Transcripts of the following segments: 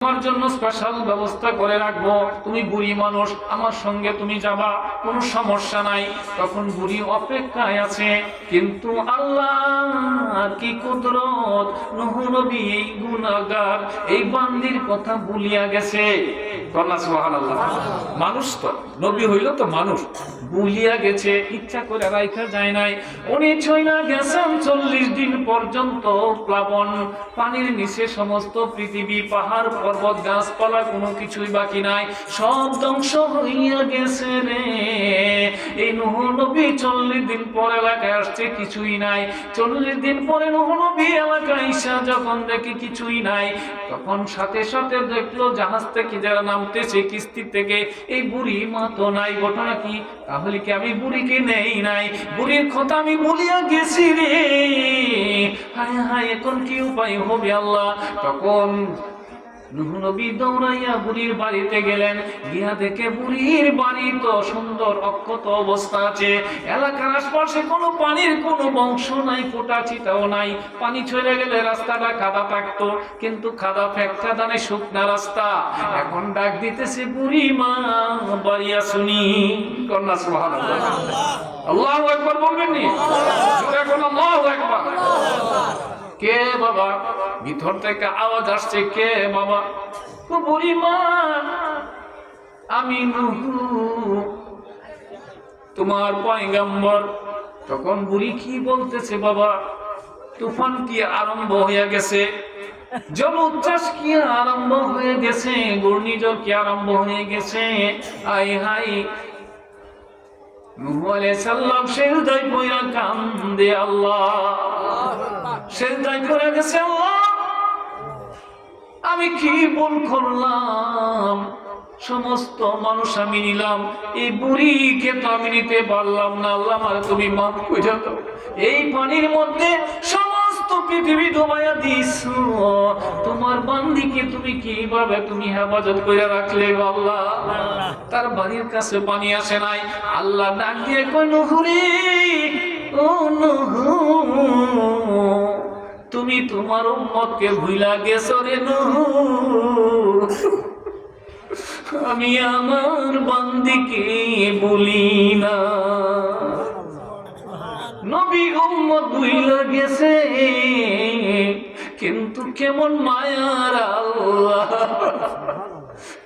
তোমার জন্য স্পেশাল ব্যবস্থা করে রাখবো, তুমি বুড়ি মানুষ, আমার সঙ্গে তুমি যাবা, কোনো সমস্যা নাই। তখন বুড়ি অপেক্ষায় আছে, কিন্তু আল্লাহর কি কুদরত, নূহ নবী এই গুনাহগার এই বান্দির কথা ভুলিয়া গেছে। কন্যা সুবহানাল্লাহ। মানুষ তো নবী হইল তো মানুষ, ভুলিয়া গেছে, ইচ্ছা করে রাইখা যায় নাই। উনি চইলা গেছেন 40 দিন পর্যন্ত প্লাবন, পানির নিচে সমস্ত পৃথিবী, পাহাড় পর্বত গাছপালা কোনো কিছুই বাকি নাই, সব ধ্বংস হইয়া গেছে রে। এই নূহ নবী 40 দিন পর এলাকায় আসছে, কিছুই নাই। 40 দিন পরে নূহ নবী এলাকায় এসে যখন দেখি কিছুই নাই, তখন সাথে সাথে দেখলো জাহাজ থেকে যারা নামতেছে কিস্তি থেকে, এই বুড়ি মা তো নাই। ঘটনা কি? তাহলে কি আমি বুড়িকে নেই নাই? বুড়ির কথা আমি ভুলিয়া গেছি রে। হায় হায়, এখন কি উপায় হবে আল্লাহ? তখন নূহ নবী দৌড়াইয়া বুড়ির বাড়িতে গেলেন, গিয়া দেখে বুড়ির বাড়ি তো সুন্দর অক্ষত অবস্থা আছে, এলাকার আশপাশে কোনো পানির কোনো বংশ নাই, ফোঁটা ছিটাও নাই। পানি চলে গেলে রাস্তাটা কাদা থাকতো, কিন্তু কাদা ফেক্কা দানে শুকনা রাস্তা। এখন ডাক দিতেছে, বুড়ি মা বাড়িয়া শুনি। কন্যা সুবহানাল্লাহ। আল্লাহু আকবার বলবেন নি? জোরে কোন আল্লাহু আকবার। কে বাবা? ভিতর থেকে আওয়াজ আসছে, কে বাবা? বুড়ি মা, আমি নূহ, তোমার পয়গম্বর। তখন বুড়ি কি বলতেছে বাবা? তুফান কি আরম্ভ হয়ে গেছে? জল উচ্ছ্বাস কি আরম্ভ হয়ে গেছে? ঘূর্ণিঝড় কি আরম্ভ হয়ে গেছে? আয় হায়। নূহ আলাইহিস সালাম সিজদায় পড়ে কান্দে, আল্লাহ সিজদায় পড়ে গেছে, আল্লাহ আমি কি ভুল করলাম? সমস্ত মানুষ আমি নিলাম, এই বুড়িকে তো আমি নিতে পারলাম না। আল্লাহ আমারে তুমি মাফ করে দাও। এই পানির মধ্যে সমস্ত পৃথিবী ডুবাইয়া দিছো, তোমার বান্দিকে তুমি কিভাবে তুমি হেফাজত করে রাখলে আল্লাহ? তার বাড়ির কাছে পানি আসে নাই। আল্লাহ ডাক দিয়ে কই, নূহ রে, ও নূহ, তুমি তোমার উম্মতকে ভুলা গেছো রে নূহ। আমি আমার বান্দিকে বলি না। নবী উম্মত ভুলা গেছে, কিন্তু কেমন মায়ার আল্লাহ,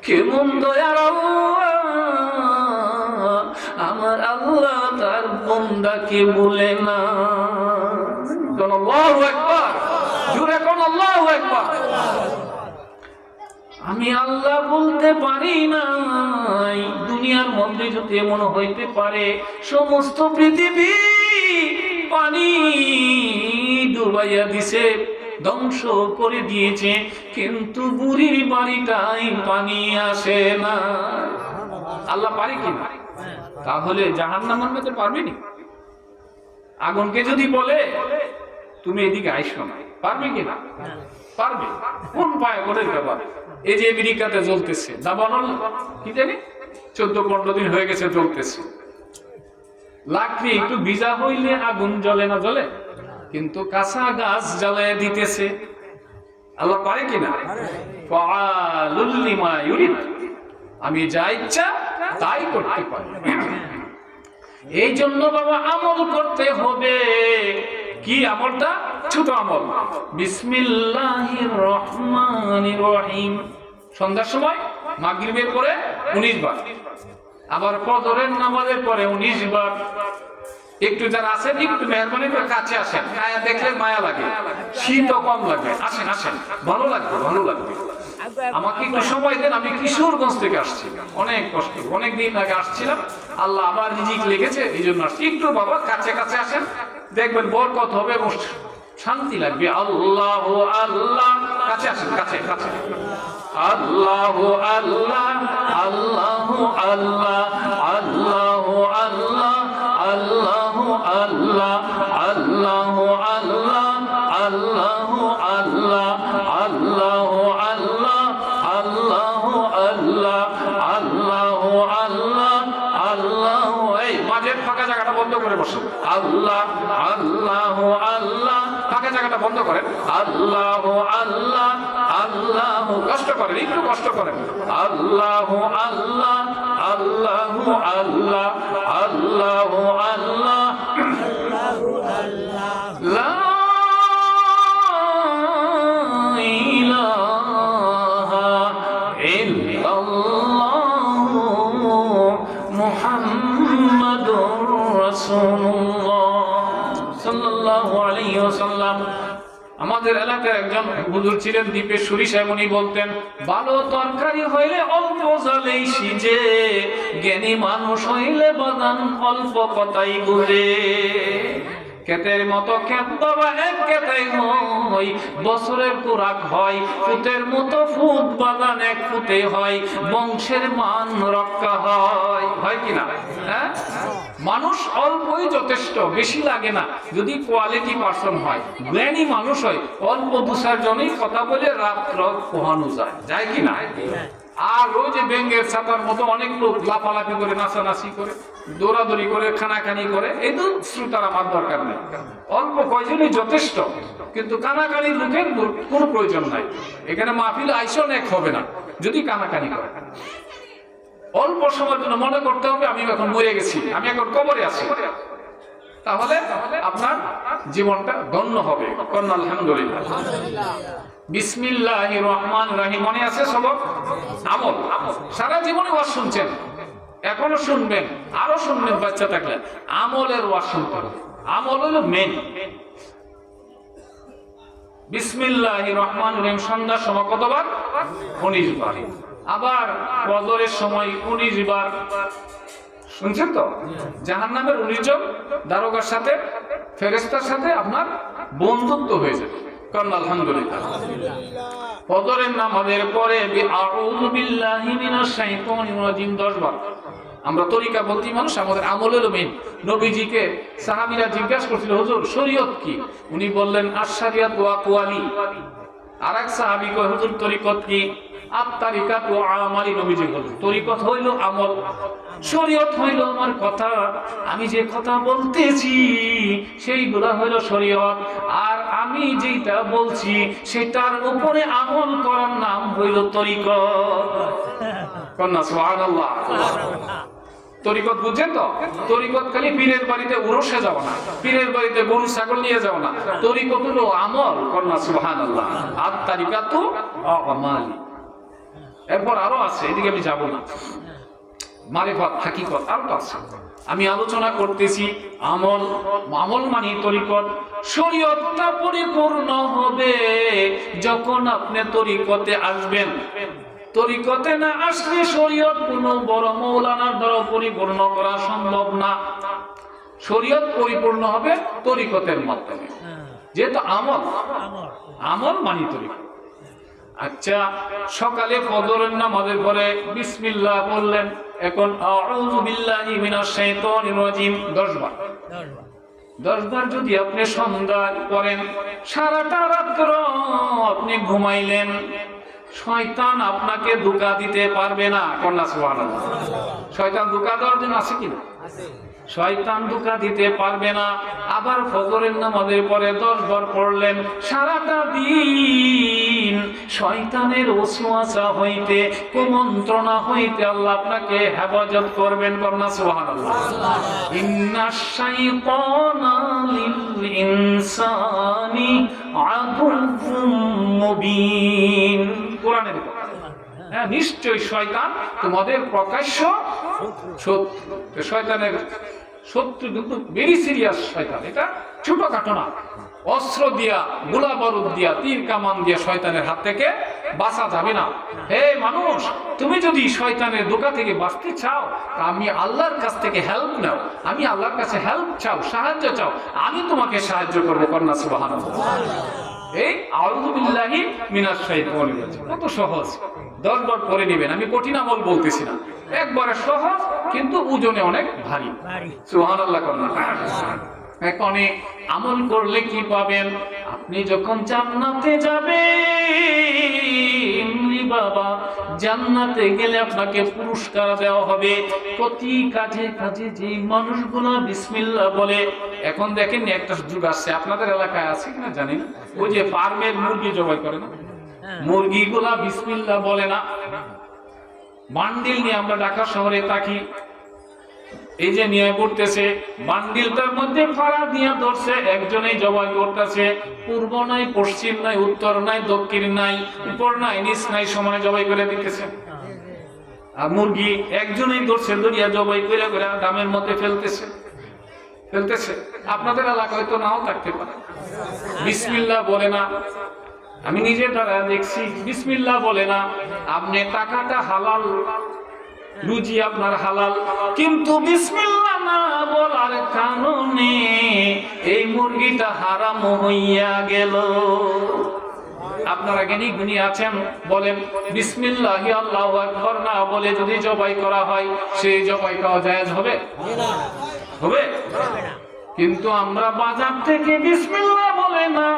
কেমন দয়ার আল্লাহ। আমার আল্লাহ তার বান্দাকে বলে না। আল্লাহু আকবার, জোরে কোন আল্লাহু আকবার। আমি আল্লাহ বলতে পারি নাই। দুনিয়ার মধ্যে যদি এমন হইতে পারে সমস্ত পৃথিবী পানি ডুবাইয়া দিছে, ধ্বংস করে দিয়েছে, কিন্তু বুড়ির বাড়িটাই পানি আসে না। আল্লাহ পারে কি না? তাহলে জাহান্নামের মধ্যে পারবে না? আগুনকে যদি বলে তুমি এদিকে আইসো না, পারবে কি না? পারবে। কোন পায় করে ব্যাপার? এই যে আমেরিকাতে জ্বলতেছে দাবানল, কি জানি 14-15 দিন হয়ে গেছে জ্বলতেছে। লাকড়ি একটু ভিজা হইলে আগুন জ্বলে না? জ্বলে। কিন্তু কাঁচা গাছ জ্বালায় দিতেছে। আল্লাহ পারে কিনা? ফাআলুল লিমা ইউরিদ, আমি যা ইচ্ছা তাই করতে পারি। এই জন্য বাবা আমল করতে হবে। কি আমলটা? ছোট আমল, বিসমিল্লাহির রহমানির রহিম। সন্ধ্যার সময় মাগরিবের পরে 19 বার, আবার ফজরের নামাজের পরে 19 বার। একটু যারা আছেন একটু মেহরবানি করে কাছে আসেন, আয়া দেখলে মায়া লাগে, শীতও কম লাগে। আসেন আসেন, ভালো লাগবে, ভালো লাগবে। আমাকে একটু সময় দেন, আমি কিশোরগঞ্জ থেকে আসছি, অনেক কষ্ট, অনেক দিন আগে আসছিলাম। আল্লাহ আবার রিজিক লেগেছে, এই জন্য আসছি। একটু বাবা কাছে কাছে আসেন, দেখবেন বরকত হবে এবং শান্তি লাগবে। আল্লাহ আল্লাহ, কাছে আসেন, কাছে কাছে। আল্লাহ আল্লাহ, আল্লাহ আল্লাহ, আল্লাহ আল্লাহ, আল্লাহ আল্লাহ, আল্লাহ আল্লাহ, আল্লাহ আল্লাহ, আল্লাহ আল্লাহ, আল্লাহ আল্লাহ, আল্লাহ আল্লাহ, আল্লাহ। এই মাঝের ফাঁকা জায়গাটা বন্ধ করে বসো। আল্লাহ আল্লাহ আল্লাহ, ফাঁকা জায়গাটা বন্ধ করেন। আল্লাহ আল্লাহ আল্লাহ, কষ্ট করেন, একটু কষ্ট করেন। আল্লাহ আল্লাহ আল্লাহ আল্লাহ আল্লাহ আল্লাহ লা ইলাহা ইল্লাল্লাহু মুহাম্মাদুর রাসূলুল্লাহ সাল্লাল্লাহু আলাইহি ওয়াসাল্লাম। আমাদের এলাকার একজন হুজুর ছিলেন দ্বীপেশ্বরী সাহেব, উনি বলতেন, ভালো তরকারি হইলে অল্প জালেই সিজে, জ্ঞানী মানুষ হইলে বাদান অল্প কথাই বুঝে। ক্ষেতের মতো ক্ষেত বাবা এক ক্ষেতাই হয়, বছরের খোরাক হয়, ফুতের মতো ফুট বাগান এক ফুটে হয়, বংশের মান রক্ষা হয়। হয় কিনা? হ্যাঁ, মানুষ অল্পই যথেষ্ট, বেশি লাগে না যদি কোয়ালিটি পারসন হয়। জ্ঞানী মানুষ হয়, অল্প দুসার জনই কথা বলে রাত্র পোহানো যায়। যায় কিনা? আর ওই যে ব্যাঙ্গের ছাতার মতো অনেক লোক লাফালাফি করে, নাচানাচি করে, দৌড়াদৌড়ি করে, খানাখানি করে, এই তো শ্রোতার আমার দরকার নেই। অল্প কয়জনই যথেষ্ট, কিন্তু কানাকানি লোকের কোনো প্রয়োজন নাই। এখানে মাহফিল আইসন এক হবে না যদি কানাকানি করে। অল্প সময়ের জন্য মনে করতে হবে আমি এখন মরে গেছি, আমি এখন কবরে আছি, তাহলে আপনার জীবনটা ধন্য হবে। আলহামদুলিল্লাহ। বিসমিল্লাহির রহমানির রহিম মনে আছে সবক? আমল। সারা জীবনে ওয়াজ শুনছেন, এখনো শুনবেন, আরো শুনবেন বাচ্চা থাকলে। আমলের ওয়াজ শুনতে হবে, আমল হলো মেন। বিসমিল্লাহির রহমানির রহিম সন্ধ্যার সময় কতবার? 19 বার। আবার ফজরের সময় 19 বার। শুনছেন তো? জাহান্নামের 19 জন দারোগার সাথে, ফেরেশতার সাথে আপনার বন্ধুত্ব হয়ে যাবে। আলহামদুলিল্লাহ। ফজরের নামাজের পরে আউযু বিল্লাহি মিনাশ শাইতানির রাজিম 10 বার। আমরা তরিকা বলতি মানুষ, আমাদের আমলের মেইন। নবীজিকে সাহাবীরা জিজ্ঞাসা করছিল, হুজুর শরীয়ত কি? উনি বললেন আশ-শারিয়াতু আকওয়ালি। আরেক সাহাবী কয়, হুজুর তরিকত কি? আত-তারিকাতু আমালি। নবীজি বললেন তরিকত হইল আমল, শরীয়ত হইল আমার কথা, আমি যে কথা বলতেছি সেইগুলা হইল শরীয়ত, আর আমি যেটা বলছি সেটার উপরে আমল করার নাম হইল তরিকত। কন্যা সুবহানাল্লাহ। তরিকত বুঝছেন তো? তরিকত খালি পীরের বাড়িতে উরসে যাও না, পীরের বাড়িতে গরু ছাগল নিয়ে যাও না। তরিকত হলো আমল। কন্যা সুবহানাল্লাহ। আত-তারিকাতু আমালি। এরপর আরো আছে, এদিকে আমি যাব না। মারিফাত, হাকিকত আরো আছে। আমি আলোচনা করতেছি আমল। আমল মানে তরিকত। শরীয়তটা পরিপূর্ণ হবে যখন আপনি তরিকতে আসবেন। তরিকতে না আসলে শরীয়ত কোনো বড় মৌলানার দ্বারা পরিপূর্ণ করা সম্ভব না। শরীয়ত পরিপূর্ণ হবে তরিকতের মাধ্যমে, যেহেতু আমল, আমল মানে তরিকত। আচ্ছা, সকালে ফজরের নামাজের পরে বিসমিল্লাহ বললেন, এখন আউযু বিল্লাহি মিনাশ শাইতানির রাজিম 10 বার। 10 বার যদি আপনি সন্ধ্যায় করেন, সারাটা রাত্র আপনি ঘুমাইলেন, শয়তান আপনাকে ধোঁকা দিতে পারবে না। কন্যা সুবহানাল্লাহ। শয়তান ধোঁকা দেওয়ার জন্য আছে কিনা? শয়তান ধোঁকা দিতে পারবে না। আবার ফজরের নামাজের পরে 10 বার পড়লেন, সারাটা দিন শয়তানের ওয়াসওয়াসা হইতে, কুমন্ত্রণা হইতে আল্লাহ আপনাকে হেফাজত করবেন। কন্যা সুবহানাল্লাহ। ইন্নাশ শাইতানা লিল ইনসানি আদুউম মুবিন। কোরআনের কথা। হ্যাঁ, নিশ্চয়ই শয়তান তোমাদের প্রকাশ্য শত্রু। শয়তানের শত্রু কিন্তু ভেরি সিরিয়াস। শয়তান এটা ছোটখাটো না। অস্ত্র দিয়া, গোলা বারুদ দিয়া, তীর কামান দিয়া শয়তানের হাত থেকে বাঁচা যাবে না। হে মানুষ, তুমি যদি শয়তানের ধোঁকা থেকে বাঁচতে চাও, আমি আল্লাহর কাছ থেকে হেল্প নাও। আমি আল্লাহর কাছে হেল্প চাও, সাহায্য চাও, আমি তোমাকে সাহায্য করবো। কন্যা সুবহানাল্লাহ। এই আউযু বিল্লাহি মিনাশ শাইতানির রাজিম কত সহজ। 10 বার পরে নেবেন। আমি কঠিন আমল বলতেছি না, একবারে সহজ কিন্তু ওজনে অনেক ভারী। সুবহানাল্লাহ। এখন আমল করলে কি পাবেন? আপনি যখন জান্নাতে যাবেন, বাবা, জান্নাতে গেলে আপনাকে পুরস্কার দেওয়া হবে। প্রতি কাজে কাজে যে মানুষগুলো বিসমিল্লাহ বলে, এখন দেখেন একটা যুগ আসছে, আপনাদের এলাকায় আছে কিনা জানি না, ওই যে ফার্মের মুরগি জবাই করে না, মুরগিগুলা বিসমিল্লাহ বলে না। বান্ডিল নিয়ে আমরা ঢাকা শহরে থাকি, এই যে নিয়ে পড়তেছে, বান্ডিলটার মধ্যে ফাড়া দিয়া ধরছে, একজনেই জবাই করতেছে, পূর্ব নাই, পশ্চিম নাই, উত্তর নাই, দক্ষিণ নাই, উপর নাই, নিচ নাই, সমানে জবাই করে দিতেছে। আর মুরগি একজনেই ধরছে, ধরিয়া জবাই করে করে দামের মধ্যে ফেলতেছে। আপনাদের এলাকায় তো নাও থাকতে পারে, বিসমিল্লাহ বলে না। আমি নিজে দ্বারা দেখছি, বিসমিল্লাহ বলে না। আপনি টাকাটা হালাল, রুজি আপনার হালাল, কিন্তু বিসমিল্লাহ না বলার কারণে এই মুরগিটা হারাম হইয়া গেল। আপনারা জ্ঞানী গুণী আছেন, বলেন বিসমিল্লাহি আল্লাহু আকবার না বলে যদি জবাই করা হয়, সেই জবাই করা জায়েজ হবে? হবে? কিন্তু আমরা বাজার থেকে বিসমিল্লাহ বলে না,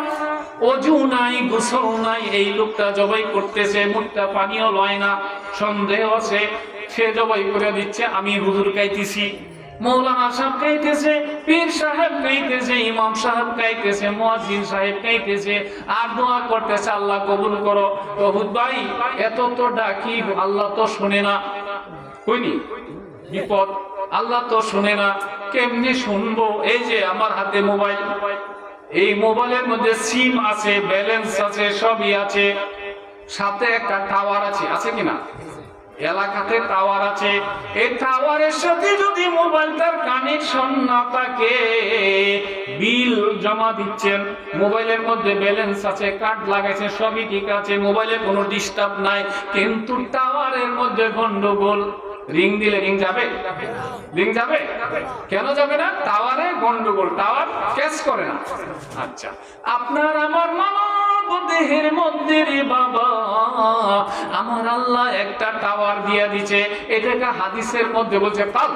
ওযু নাই, গোসল নাই, এই লোকটা জবাই করতেছে, মুখটা পানিও লয় না, সন্দেহ আছে, সে জবাই করে দিচ্ছে। আমি হুজুর গাইতেছি, মৌলানা সাহেব গাইতেছে, পীর সাহেব গাইতেছে, ইমাম সাহেব গাইতেছে, মুয়াজ্জিন সাহেব গাইতেছে, আর দোয়া করতেছে আল্লাহ কবুল করো। বহুত ভাই, এত তো ডাকি, আল্লাহ তো শুনে না। কইনি বিপদ, আল্লাহ তো শুনে না, কেমনে শুনবো? এই যে আমার হাতে মোবাইল, এই মোবাইলের মধ্যে সিম আছে, ব্যালেন্স আছে, সবই আছে, সাথে একটা টাওয়ার আছে, আছে কিনা? এলাকাতে টাওয়ার আছে। এই টাওয়ারের সাথে যদি মোবাইলটার কানেকশন না থাকে, বিল জমা দিচ্ছেন, মোবাইলের মধ্যে ব্যালেন্স আছে, কার্ড লাগাইছে, সবই ঠিক আছে, মোবাইলে কোনো ডিস্টার্ব নাই, কিন্তু টাওয়ারের মধ্যে গন্ডগোল। রিং দিলে রিং যাবে? রিং যাবে? কেন যাবে না? টাওয়ারে গন্ডগোল, টাওয়ার ক্যাচ করে না। আচ্ছা, আপনার আমার মানব দেহের মধ্যে রে বাবা, আমার আল্লাহ একটা টাওয়ার দিয়া দিছে, এটাকে হাদিসের মধ্যে বলছে পাল।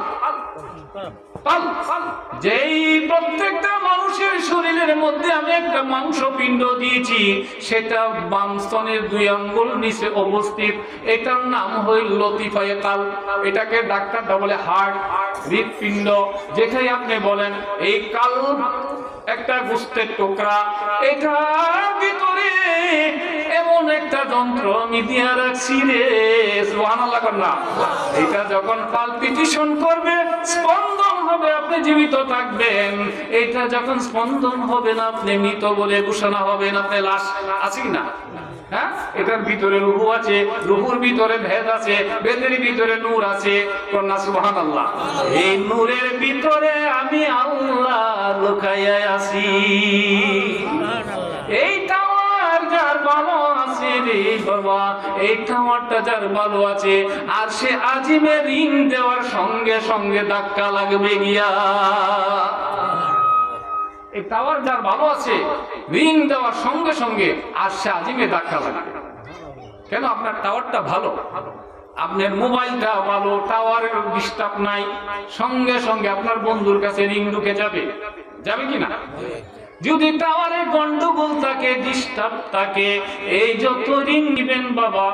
যেই প্রত্যেকটা মানুষের শরীরের মধ্যে আমি একটা মাংসপিণ্ড দিয়েছি, সেটা বাম স্তনের 2 আঙ্গুল নিচে অবস্থিত, এটার নাম হইল লতিফায়ে কাল। এটাকে ডাক্তাররা বলে হার্ট, হৃৎপিণ্ড, যেটাই আপনি বলেন। এই কাল একটা গোস্তের টুকরা, এটার ভিতরে এমন একটা যন্ত্র আমি দিয়া রাখছি রে, সুবহানাল্লাহ করলাম। এটা যখন পালপিটেশন করবে, স্পন্দন হবে, আপনি জীবিত থাকবেন। এটা যখন স্পন্দন হবে না, আপনি মৃত বলে ঘোষণা হবেন, আপনি লাশ। আছে কি না? হ্যাঁ, এটার ভিতরে রূহ আছে, রূহুর ভিতরে ভেদ আছে, ভেদের ভিতরে নূর আছে। কন্যা সুবহানাল্লাহ। এই নূরের ভিতরে আমি আল্লাহ লুকাইয়া আছি। এই টাওয়ার যার ভালো আছে রে বাবা, এই টাওয়ারটা যার ভালো আছে, আর সে আজিমে রিং দেওয়ার সঙ্গে সঙ্গে ধাক্কা লাগবে গিয়া। এই টাওয়ার যার ভালো আছে, রিং দেওয়ার সঙ্গে সঙ্গে আর সে আজিমে ধাক্কা লাগবে। কেন? আপনার টাওয়ারটা ভালো, আপনার মোবাইলটা ভালো, টাওয়ারের ডিস্টার্ব নাই, সঙ্গে সঙ্গে আপনার বন্ধুর কাছে রিং ঢুকে যাবে। যাবে কিনা? যদি টাওয়ারে গন্ডগোল থাকে, ডিস্টার্ব থাকে, এই যত রিং নিবেন বাবা,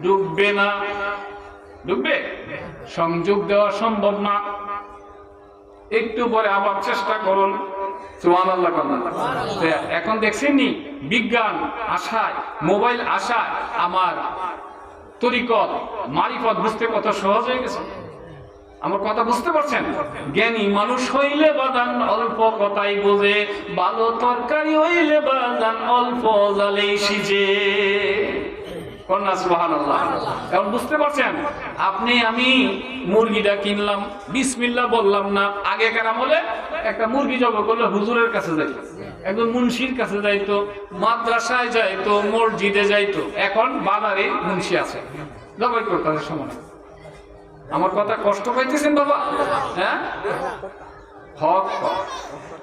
ডুববে না। ডুববে? সংযোগ দেওয়া সম্ভব না। একটু পরে আবার চেষ্টা করুন। সুবহানাল্লাহ। এখন দেখছেন নি, বিজ্ঞান আশায়, মোবাইল আশায় আমার তরিকত, মারিফত বুঝতে কত সহজ হয়ে গেছে। আমার কথা বুঝতে পারছেন? জ্ঞানী মানুষ হইলে বাদান অল্প কথাই বোঝে, ভালো তরকারি হইলে বাদান অল্প জালেই সিজে। কন্যা সুবহানাল্লাহ। এখন বুঝতে পারছেন? আপনি আমি মুরগিটা কিনলাম, বিসমিল্লাহ বললাম না। আগে কেন বলে একটা মুরগি জবাই করলে হুজুরের কাছে যাইতো, একজন মুন্সির কাছে যাইতো, মাদ্রাসায় যাইতো, মসজিদে যাইতো। এখন বাজারে মুন্সি আছে, জবাই করতে সময়। আমার কথা কষ্ট পাইতেছেন বাবা? হ্যাঁ, হক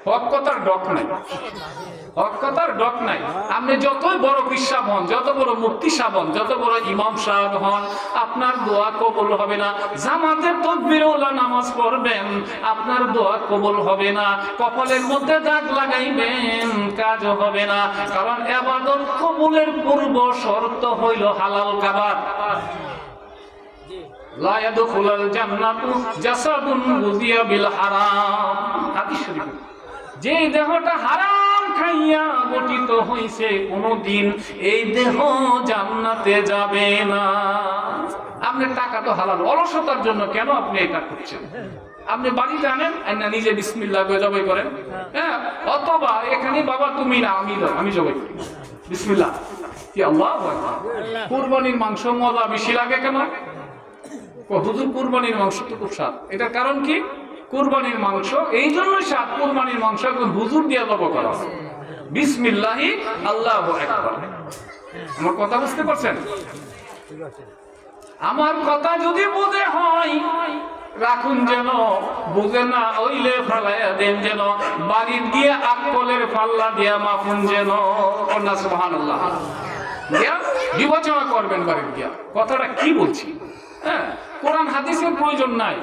হক কথার ডক নাই, হক কথার ডক নাই। আপনি যতই বড় বিশ্বাস হন, যত বড় মুফতি সাহেব হন, যত বড় ইমাম সাহেব হন, আপনার দোয়া কবুল হবে না। জামাতের তাকবীরওয়ালা নামাজ পড়বেন, আপনার দোয়া কবুল হবে না। কপালের মধ্যে দাগ লাগাইবেন, কাজ হবে না। কারণ ইবাদত কবুলের পূর্ব শর্ত হইল হালাল খাবার। লা ইয়াদখুলুল জান্নাতু জাসাদুন গুযিয়া বিল হারাম। হাদিস শরীফ, যে দেহটা হারাম খাইয়া গঠিত হইছে, কোনদিন এই দেহ জান্নাতে যাবে না। আপনার টাকা তো হালাল, অলসতার জন্য কেন আপনি এটা করছেন? আপনি বাড়িতে আনেন, না নিজে বিসমিল্লাহ করে জবাই করেন, হ্যাঁ, অথবা এখানে বাবা তুমি না আমি জবাই করি, বিসমিল্লাহ। কি আল্লাহু আকবার। কুরবানির মাংস মজা বেশি লাগে কেন? হুজুর কুরবানির মাংস তো খুব স্বাদ। এটার কারণ কি? কুরবানির মাংস এই জন্যই স্বাদ, কুরবানির মাংস এখন হুজুর দিয়ে জবাই করা হয়, বিসমিল্লাহি আল্লাহু আকবার। আমার কথা বুঝতে পারছেন? আমার কথা যদি বুঝে হয় রাখুন, যেন বুঝে না হইলে ফালাইয়া দেন, যেন বাড়ির গিয়ে আকলের পাল্লা দিয়া মাফুন, যেন কন্যা সুবহানাল্লাহ দিয়া বিবেচনা করবেন বাড়ির গিয়া কথাটা কি বলছি। হ্যাঁ, কোরআন হাদিসের প্রয়োজন নাই,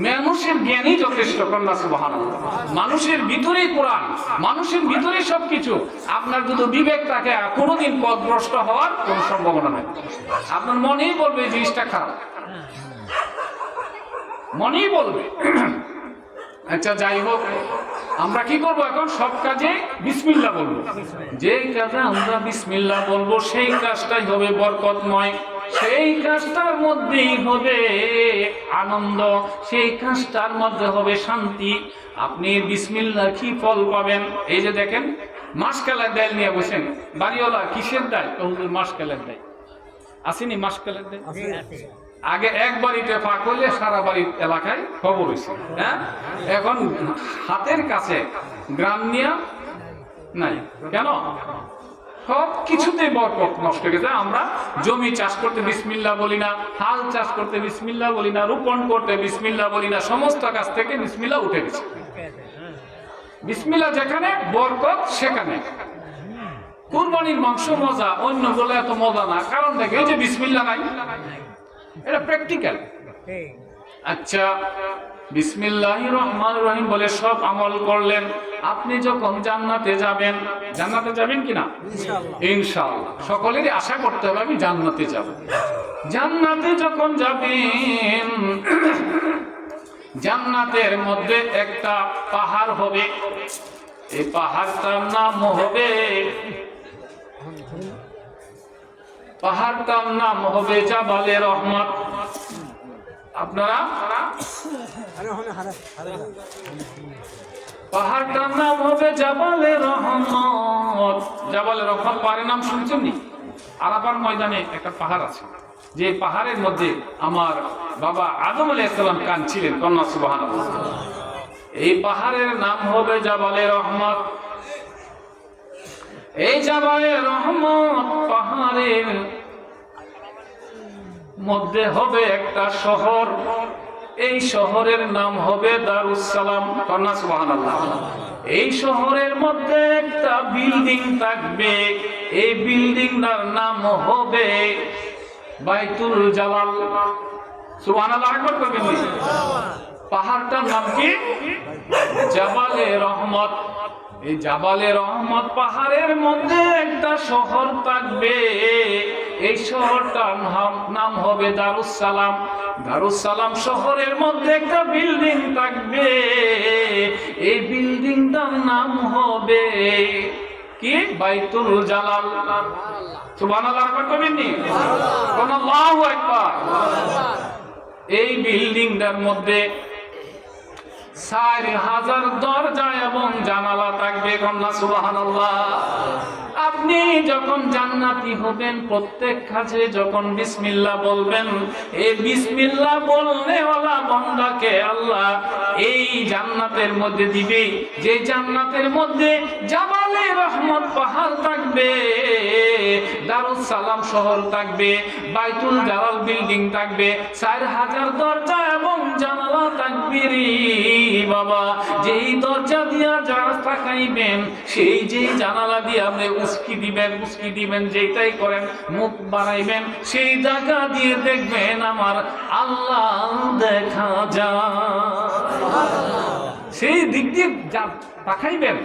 মানুষের জ্ঞানই যথেষ্ট। কন্যা সুবহানাল্লাহ। মানুষের ভিতরেই কোরআন, মানুষের ভিতরেই সবকিছু। আপনার যদি বিবেক থাকে, কোনোদিন পথভ্রষ্ট হওয়ার কোনো সম্ভাবনা নেই। আপনার মনেই বলবে এই জিনিসটা খারাপ, মনেই বলবে। আচ্ছা, যাই হোক, আমরা কি করবো এখন? সব কাজে বিসমিল্লাহ বলবো। যেই কাজে আমরা বিসমিল্লাহ বলবো সেই কাজটাই হবে বরকতময়, সেই কাজটার মধ্যেই হবে আনন্দ, সেই কাজটার মধ্যে হবে শান্তি। আপনি বিসমিল্লাহ কি ফল পাবেন? এই যে দেখেন, মাসকালের ডাল নিয়ে বসেন, বাড়িওয়ালা কিসের ডাল? মাসকালের ডাল আসেনি? মাসকালের ডাল আগে এক বাড়িতে ফাঁক হইলে সারা বাড়ির এলাকায় খবর হয়েছে। হ্যাঁ, এখন হাতের কাছে গ্রাম নিয়ে নাই কেন? সব কিছুতে বরকত নষ্ট হয়ে গেছে। আমরা জমি চাষ করতে বিসমিল্লাহ বলি না, হাল চাষ করতে বিসমিল্লাহ বলি না, রোপণ করতে বিসমিল্লাহ বলি না, সমস্ত কাজ থেকে বিসমিল্লাহ উঠে গেছে। বিসমিল্লাহ যেখানে, বরকত সেখানে। কুরবানির মাংস মজা, অন্য বলে এত মজা না, কারণ দেখে এই যে বিসমিল্লাহ নাই, এটা প্র্যাকটিক্যাল। আচ্ছা, বিসমিল্লাহির রহমানির রহিম বলে সব আমল করলেন, আপনি যখন জান্নাতে যাবেন, জান্নাতে যাবেন কিনা? ইনশাআল্লাহ। সকলেরই আশা করতে হবে আমি জান্নাতে যাব। জান্নাতে যখন যাবেন, জান্নাতের মধ্যে একটা পাহাড় হবে, এই পাহাড়টার নাম হবে, পাহাড়টার নাম হবে জাবালে রহমত। আপনারা পাহাড়টার নাম হবে জাবালে রহমত। জাবালে রহমত পাহাড়ের নাম শুনছেন নি? আরাফার ময়দানে একটা পাহাড় আছে, যে পাহাড়ের মধ্যে আমার বাবা আদম আলাইহিস সালাম কাঁদছিলেন। কন্যা সুবহানাল্লাহ। এই পাহাড়ের নাম হবে জাবালে রহমত। এই জাবালে রহমত পাহাড়ের মধ্যে হবে একটা শহর, এই শহরের নাম হবে দারুস সালাম। কন্যা সুবহানাল্লাহ। এই শহরের মধ্যে একটা বিল্ডিং থাকবে, এই বিল্ডিংটার নাম হবে বাইতুল জালাল। সুবহানাল্লাহ আকবার করবেন। পাহাড়টার নাম কি? জাবালে রহমত। এই জাবালে রহমত পাহাড়ের মধ্যে একটা শহর থাকবে, এই শহরটার নাম হবে দারুস সালাম। দারুস সালাম শহরের মধ্যে একটা বিল্ডিং থাকবে, এই বিল্ডিংটার নাম হবে কি? বাইতুল জালাল। সুবহানাল্লাহ আকবার করবেন নি? আল্লাহু আকবার। এই বিল্ডিংটার মধ্যে 4000 দরজা এবং জানালা থাকবে। কন্যা সুবহানাল্লাহ। আপনি যখন জান্নাতি হবেন প্রত্যেক কাজে যখন বিসমিল্লাহ বলবেন, এই বিসমিল্লাহ বলনেওয়ালা বান্দাকে আল্লাহ এই জান্নাতের মধ্যে দিবে, যে জান্নাতের মধ্যে জাবালে রহমত পাহাড় থাকবে, দারুস সালাম শহর থাকবে, বাইতুল জালাল বিল্ডিং থাকবে, 4000 দরজা এবং জানালা থাকবে রে বাবা। যেই দরজা দিয়া যারা তাকাইবেন, সেই যেই জানালা দিয়ে আপনি উস্কি দিবেন যেটাই করেন, মুখ বাড়াইবেন, সেই জায়গা দিয়ে দেখবেন আমার আল্লাহ দেখা যায়। সেই দিক দিয়ে তাকাইবেন,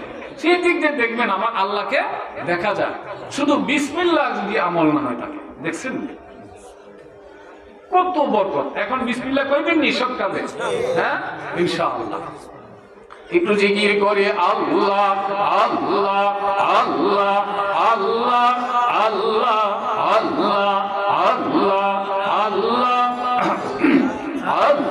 সেই দিক দিয়ে দেখবেন আমার আল্লাহকে দেখা যায়। শুধু বিসমিল্লাহ যদি আমল না হয় থাকে, দেখছেন কত বরকত। এখন বিসমিল্লাহ কইবেন নি সব কাজে, হ্যাঁ ইনশাআল্লাহ। একটু জিকির করে আল্লাহ আল্লাহ আল্লাহ আল্লাহ আল্লাহ আল্লাহ আল্লাহ আল্লাহ আল্লাহ